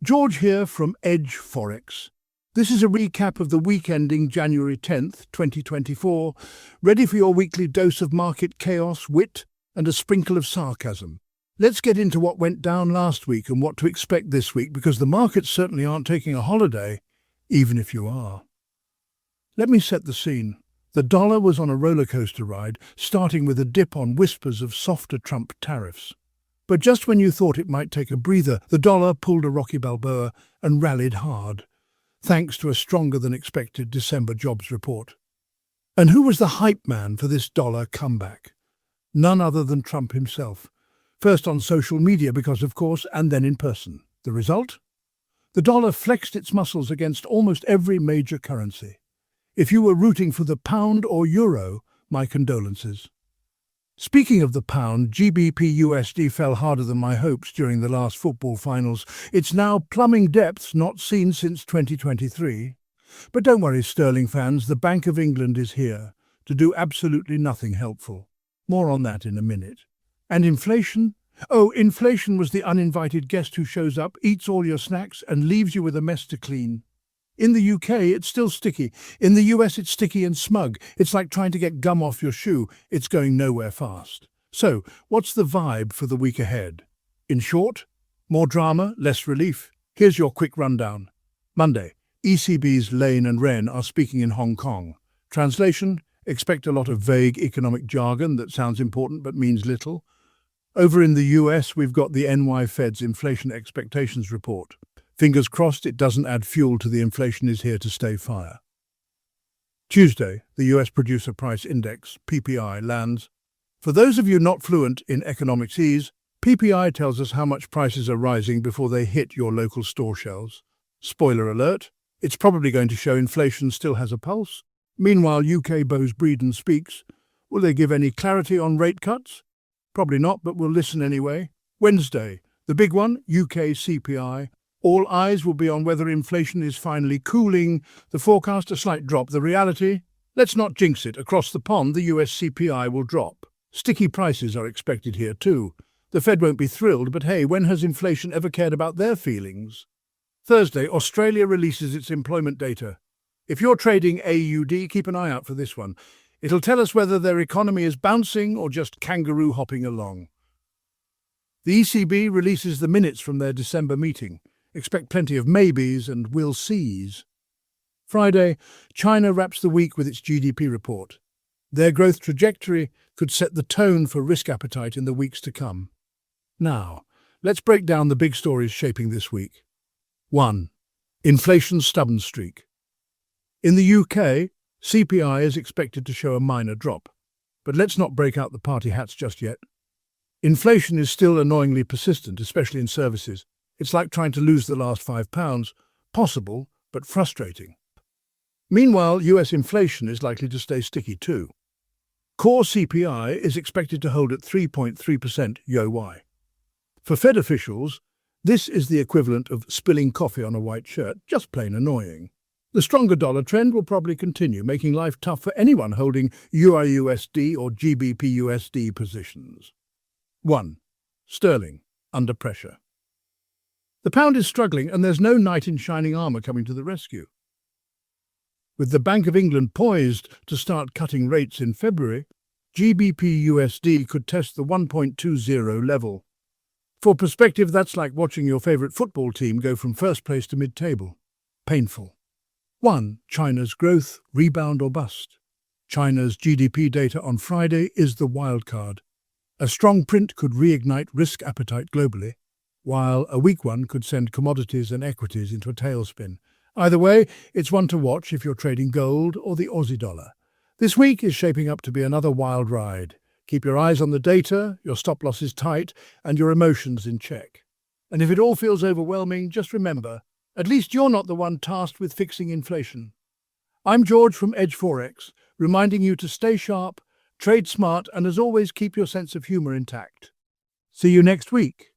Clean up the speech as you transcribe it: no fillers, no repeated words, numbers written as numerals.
George here from Edge-Forex. This is a recap of the week ending January 10th, 2024, ready for your weekly dose of market chaos, wit, and a sprinkle of sarcasm. Let's get into what went down last week and what to expect this week, because the markets certainly aren't taking a holiday, even if you are. Let me set the scene. The dollar was on a rollercoaster ride, starting with a dip on whispers of softer Trump tariffs. But just when you thought it might take a breather, the dollar pulled a Rocky Balboa and rallied hard, thanks to a stronger-than-expected December jobs report. And who was the hype man for this dollar comeback? None other than Trump himself. First on social media because, of course, and then in person. The result? The dollar flexed its muscles against almost every major currency. If you were rooting for the pound or euro, my condolences. Speaking of the pound, GBP/USD fell harder than my hopes during the last football finals. It's now plumbing depths not seen since 2023. But don't worry, sterling fans, the Bank of England is here to do absolutely nothing helpful. More on that in a minute. And inflation? Oh, inflation was the uninvited guest who shows up, eats all your snacks, and leaves you with a mess to clean. In the UK, it's still sticky. In the US, it's sticky and smug. It's like trying to get gum off your shoe. It's going nowhere fast. So, what's the vibe for the week ahead? In short, more drama, less relief. Here's your quick rundown. Monday, ECB's Lane and Ren are speaking in Hong Kong. Translation: expect a lot of vague economic jargon that sounds important but means little. Over in the US, we've got the NY Fed's inflation expectations report. Fingers crossed it doesn't add fuel to the inflation is here to stay fire. Tuesday, the US Producer Price Index, PPI, lands. For those of you not fluent in economicsese, PPI tells us how much prices are rising before they hit your local store shelves. Spoiler alert, it's probably going to show inflation still has a pulse. Meanwhile, UK Bose Breeden speaks. Will they give any clarity on rate cuts? Probably not, but we'll listen anyway. Wednesday, the big one, UK CPI. All eyes will be on whether inflation is finally cooling. The forecast, a slight drop. The reality? Let's not jinx it. Across the pond, the US CPI will drop. Sticky prices are expected here too. The Fed won't be thrilled, but hey, when has inflation ever cared about their feelings? Thursday, Australia releases its employment data. If you're trading AUD, keep an eye out for this one. It'll tell us whether their economy is bouncing or just kangaroo hopping along. The ECB releases the minutes from their December meeting. Expect plenty of maybes and we'll sees. Friday, China wraps the week with its GDP report. Their growth trajectory could set the tone for risk appetite in the weeks to come. Now, let's break down the big stories shaping this week. 1. Inflation's stubborn streak. In the UK, CPI is expected to show a minor drop. But let's not break out the party hats just yet. Inflation is still annoyingly persistent, especially in services. It's like trying to lose the last £5. Possible, but frustrating. Meanwhile, US inflation is likely to stay sticky too. Core CPI is expected to hold at 3.3% YoY. For Fed officials, this is the equivalent of spilling coffee on a white shirt, just plain annoying. The stronger dollar trend will probably continue, making life tough for anyone holding EURUSD or GBP/USD positions. 1. Sterling, under pressure. The pound is struggling and there's no knight in shining armour coming to the rescue. With the Bank of England poised to start cutting rates in February, GBP/USD could test the 1.20 level. For perspective, that's like watching your favourite football team go from first place to mid-table. Painful. 1. China's growth, rebound or bust. China's GDP data on Friday is the wild card. A strong print could reignite risk appetite globally, while a weak one could send commodities and equities into a tailspin. Either way, it's one to watch if you're trading gold or the Aussie dollar. This week is shaping up to be another wild ride. Keep your eyes on the data, your stop losses tight, and your emotions in check. And if it all feels overwhelming, just remember, at least you're not the one tasked with fixing inflation. I'm George from Edge-Forex, reminding you to stay sharp, trade smart, and as always, keep your sense of humour intact. See you next week.